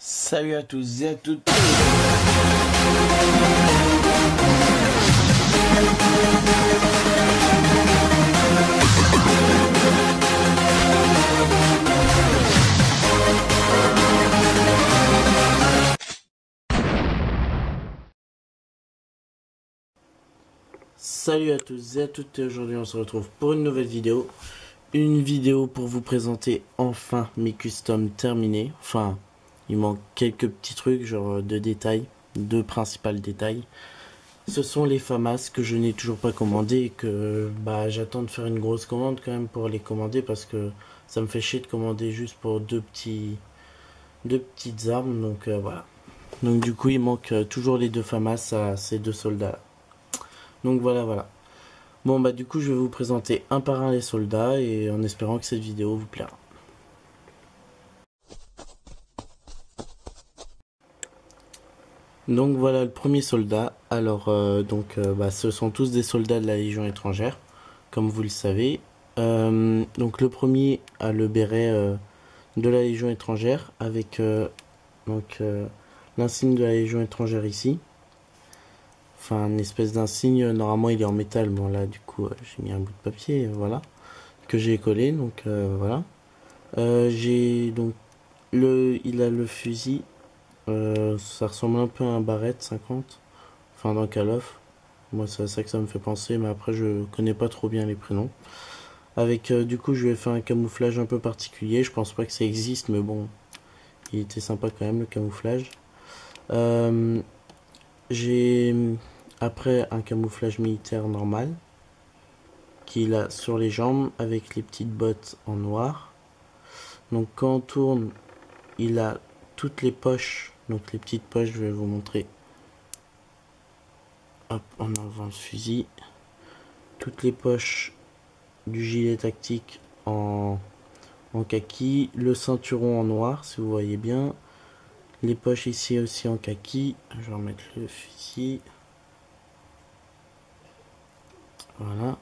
Salut à tous et à toutes. Salut à tous et à toutes, aujourd'hui on se retrouve pour une nouvelle vidéo. Une vidéo pour vous présenter enfin mes customs terminés. Enfin, il manque quelques petits trucs, genre deux détails, deux principaux détails. Ce sont les FAMAS que je n'ai toujours pas commandé et que j'attends de faire une grosse commande quand même pour les commander parce que ça me fait chier de commander juste pour deux petites armes. Donc voilà. Donc du coup il manque toujours les deux FAMAS à ces deux soldats. Donc voilà. Bon du coup je vais vous présenter un par un les soldats et en espérant que cette vidéo vous plaira. Donc voilà le premier soldat. Alors ce sont tous des soldats de la Légion étrangère, comme vous le savez. Donc le premier a le béret de la Légion étrangère avec l'insigne de la Légion étrangère ici. Enfin une espèce d'insigne, normalement il est en métal, bon là du coup j'ai mis un bout de papier, voilà, que j'ai collé, donc voilà. J'ai donc il a le fusil, ça ressemble un peu à un Barrett 50, enfin dans Call of. Moi c'est à ça que ça me fait penser, mais après je connais pas trop bien les prénoms. Avec du coup je lui ai fait un camouflage un peu particulier, je pense pas que ça existe, mais bon, il était sympa quand même le camouflage. J'ai après un camouflage militaire normal qu'il a sur les jambes avec les petites bottes en noir. Donc quand on tourne, il a toutes les poches, donc les petites poches, je vais vous montrer. Hop, en enlevant le fusil, toutes les poches du gilet tactique en kaki, le ceinturon en noir si vous voyez bien, les poches ici aussi en kaki. Je vais remettre le fusil. Voilà.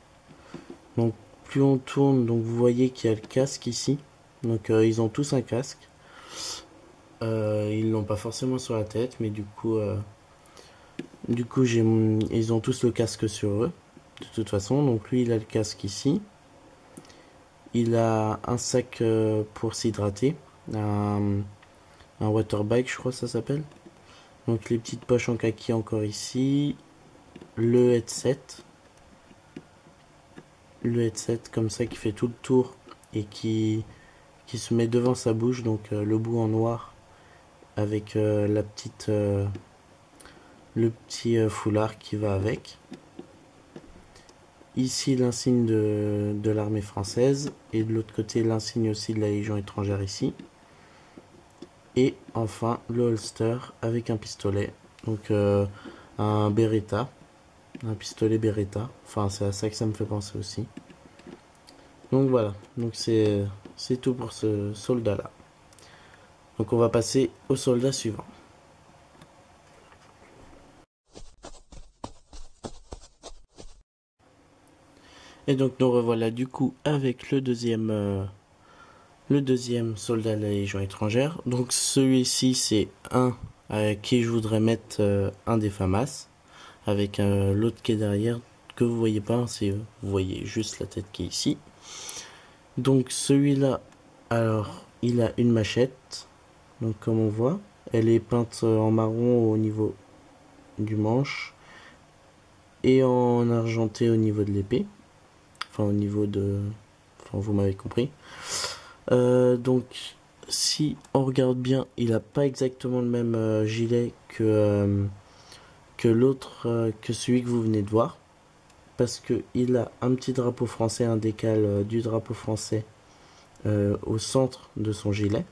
Donc plus on tourne, donc vous voyez qu'il y a le casque ici. Donc ils ont tous un casque. Ils l'ont pas forcément sur la tête, mais du coup ils ont tous le casque sur eux. De toute façon, donc lui il a le casque ici. Il a un sac pour s'hydrater, un water bag, je crois que ça s'appelle. Donc les petites poches en kaki encore ici. Le headset comme ça qui fait tout le tour et qui se met devant sa bouche, donc le bout en noir avec le petit foulard qui va avec. Ici l'insigne de l'armée française et de l'autre côté l'insigne aussi de la Légion étrangère ici. Et enfin le holster avec un pistolet, donc un Beretta, un pistolet Beretta, enfin c'est à ça que ça me fait penser aussi. Donc voilà, donc c'est tout pour ce soldat là. Donc on va passer au soldat suivant. Et donc nous revoilà du coup avec le deuxième soldat de la Légion étrangère. Donc celui-ci c'est un à qui je voudrais mettre un des FAMAS, avec l'autre qui est derrière, que vous voyez pas, c'est vous voyez juste la tête qui est ici. Donc celui-là, alors il a une machette, donc comme on voit, elle est peinte en marron au niveau du manche et en argenté au niveau de l'épée, enfin au niveau de, enfin vous m'avez compris. Donc si on regarde bien, il a pas exactement le même gilet que l'autre, que celui que vous venez de voir, parce que il a un petit drapeau français, un décal du drapeau français au centre de son gilet,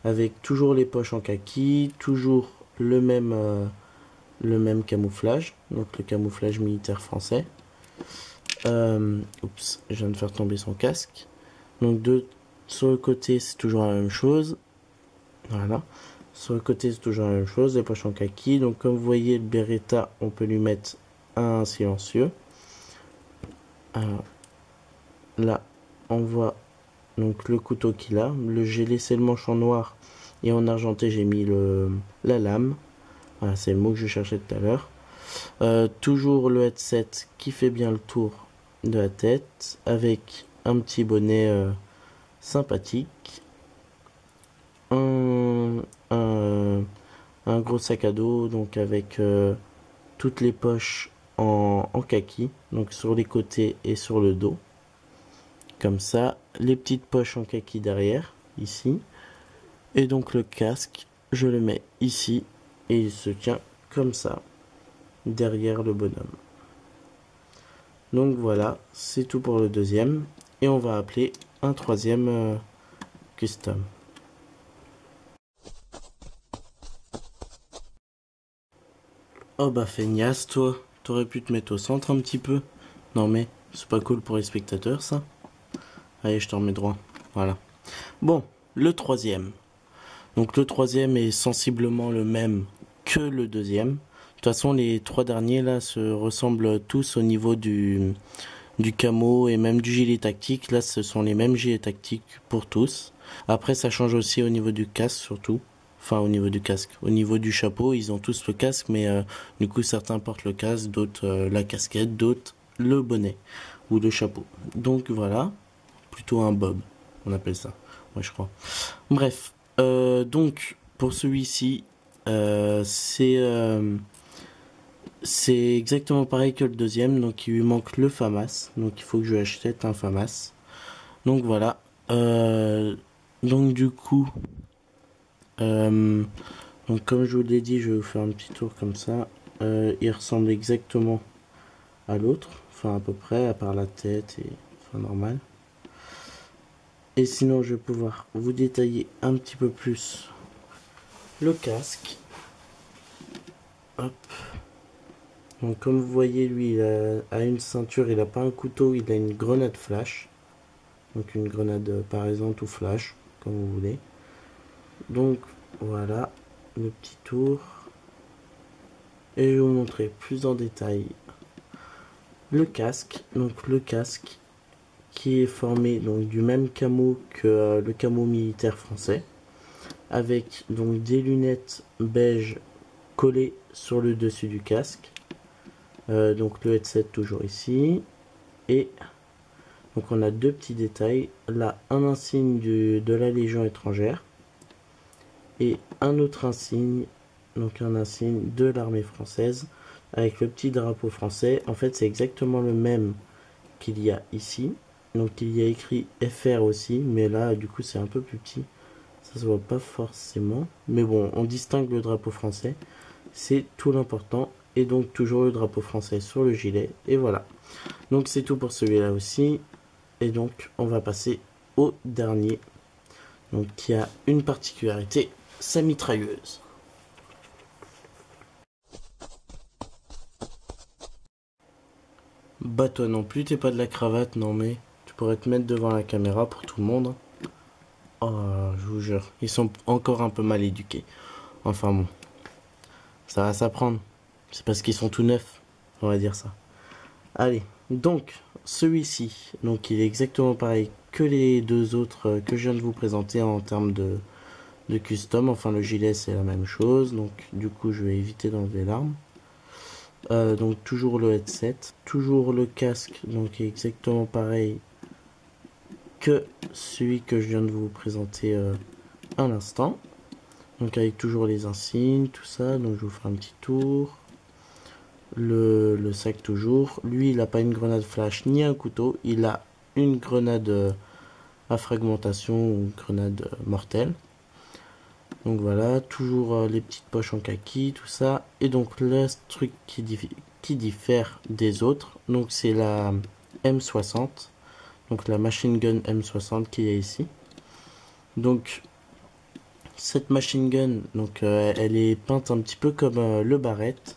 avec toujours les poches en kaki, toujours le même camouflage, donc le camouflage militaire français. Oups, je viens de faire tomber son casque. Donc sur le côté c'est toujours la même chose. Voilà. Sur le côté c'est toujours la même chose, les poches en kaki. Donc comme vous voyez le Beretta, on peut lui mettre un silencieux. Alors, là on voit donc le couteau qu'il a. J'ai laissé le manche en noir Et en argenté, j'ai mis la lame. Voilà, c'est le mot que je cherchais tout à l'heure. Toujours le headset qui fait bien le tour de la tête, avec un petit bonnet sympathique. Un, un, un gros sac à dos, donc avec toutes les poches en kaki, donc sur les côtés et sur le dos. Comme ça, les petites poches en kaki derrière, ici. Et donc le casque, je le mets ici et il se tient comme ça, derrière le bonhomme. Donc voilà, c'est tout pour le deuxième. Et on va appeler un troisième custom. Oh bah feignasse toi, t'aurais pu te mettre au centre un petit peu. Non mais, c'est pas cool pour les spectateurs ça. Allez, je te remets droit. Voilà. Bon, le troisième. Donc le troisième est sensiblement le même que le deuxième. De toute façon, les trois derniers là se ressemblent tous au niveau du camo et même du gilet tactique. Là, ce sont les mêmes gilets tactiques pour tous. Après, ça change aussi au niveau du casque surtout. Enfin, au niveau du casque. Au niveau du chapeau, ils ont tous le casque, mais du coup, certains portent le casque, d'autres la casquette, d'autres le bonnet ou le chapeau. Donc voilà, plutôt un bob, on appelle ça. Ouais, je crois. Bref, donc pour celui-ci, c'est exactement pareil que le deuxième, donc il lui manque le FAMAS, donc il faut que je lui achète un FAMAS. Donc voilà. Donc du coup, euh, donc comme je vous l'ai dit, je vais vous faire un petit tour comme ça. Il ressemble exactement à l'autre, enfin à peu près, à part la tête et enfin normal. Et sinon, je vais pouvoir vous détailler un petit peu plus le casque. Hop. Donc comme vous voyez, lui, il a une ceinture, il n'a pas un couteau, il a une grenade flash. Donc une grenade parésante ou flash, comme vous voulez. Donc voilà, le petit tour. Et je vais vous montrer plus en détail le casque. Donc le casque qui est formé donc du même camo que le camo militaire français. Avec donc des lunettes beige collées sur le dessus du casque. Donc le headset toujours ici. Et donc on a deux petits détails. Là, un insigne de la Légion étrangère. Et un autre insigne, donc un insigne de l'armée française. Avec le petit drapeau français. En fait, c'est exactement le même qu'il y a ici. Donc il y a écrit FR aussi. Mais là, du coup, c'est un peu plus petit. Ça se voit pas forcément. Mais bon, on distingue le drapeau français. C'est tout l'important. Et donc toujours le drapeau français sur le gilet. Et voilà. Donc c'est tout pour celui-là aussi. Et donc on va passer au dernier. Donc qui a une particularité, sa mitrailleuse. Bah toi non plus, t'es pas de la cravate, non mais tu pourrais te mettre devant la caméra pour tout le monde. Oh, je vous jure, ils sont encore un peu mal éduqués. Enfin bon, ça va s'apprendre. C'est parce qu'ils sont tout neufs, on va dire ça. Allez, donc celui-ci, donc il est exactement pareil que les deux autres que je viens de vous présenter en termes de custom. Enfin le gilet c'est la même chose, donc du coup je vais éviter d'enlever l'arme. Donc toujours le headset, toujours le casque, donc exactement pareil que celui que je viens de vous présenter à l'instant. Donc avec toujours les insignes, tout ça, donc je vous ferai un petit tour. Le sac toujours. Lui, il n'a pas une grenade flash ni un couteau. Il a une grenade à fragmentation ou une grenade mortelle. Donc voilà, toujours les petites poches en kaki, tout ça. Et donc le truc qui diffère des autres, donc c'est la M60. Donc la machine gun M60 qu'il y a ici. Donc cette machine gun, donc elle est peinte un petit peu comme le Barrett.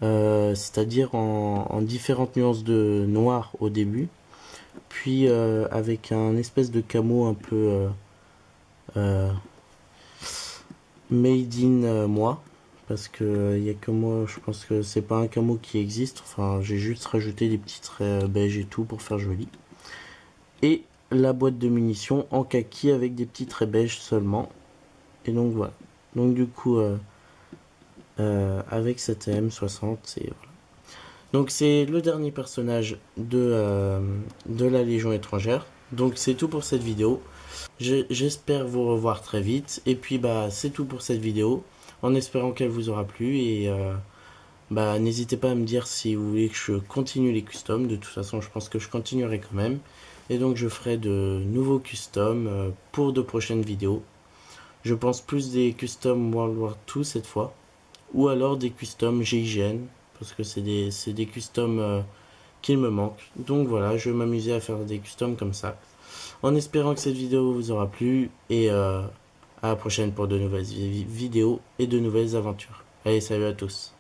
C'est-à-dire en différentes nuances de noir au début, puis avec un espèce de camo un peu made in moi, parce que il y a que moi, je pense que c'est pas un camo qui existe. Enfin, j'ai juste rajouté des petits traits beige et tout pour faire joli. Et la boîte de munitions en kaki avec des petits traits beige seulement. Et donc voilà. Donc du coup, avec cette M60, c'est voilà. Donc c'est le dernier personnage de la Légion étrangère. Donc c'est tout pour cette vidéo. J'espère vous revoir très vite. Et puis bah c'est tout pour cette vidéo. En espérant qu'elle vous aura plu. Et bah n'hésitez pas à me dire si vous voulez que je continue les customs. De toute façon je pense que je continuerai quand même. Et donc je ferai de nouveaux customs pour de prochaines vidéos. Je pense plus des customs World War 2 cette fois. Ou alors des customs GIGN. Parce que c'est des customs qu'il me manque. Donc voilà, je vais m'amuser à faire des customs comme ça. En espérant que cette vidéo vous aura plu. Et à la prochaine pour de nouvelles vidéos et de nouvelles aventures. Allez, salut à tous.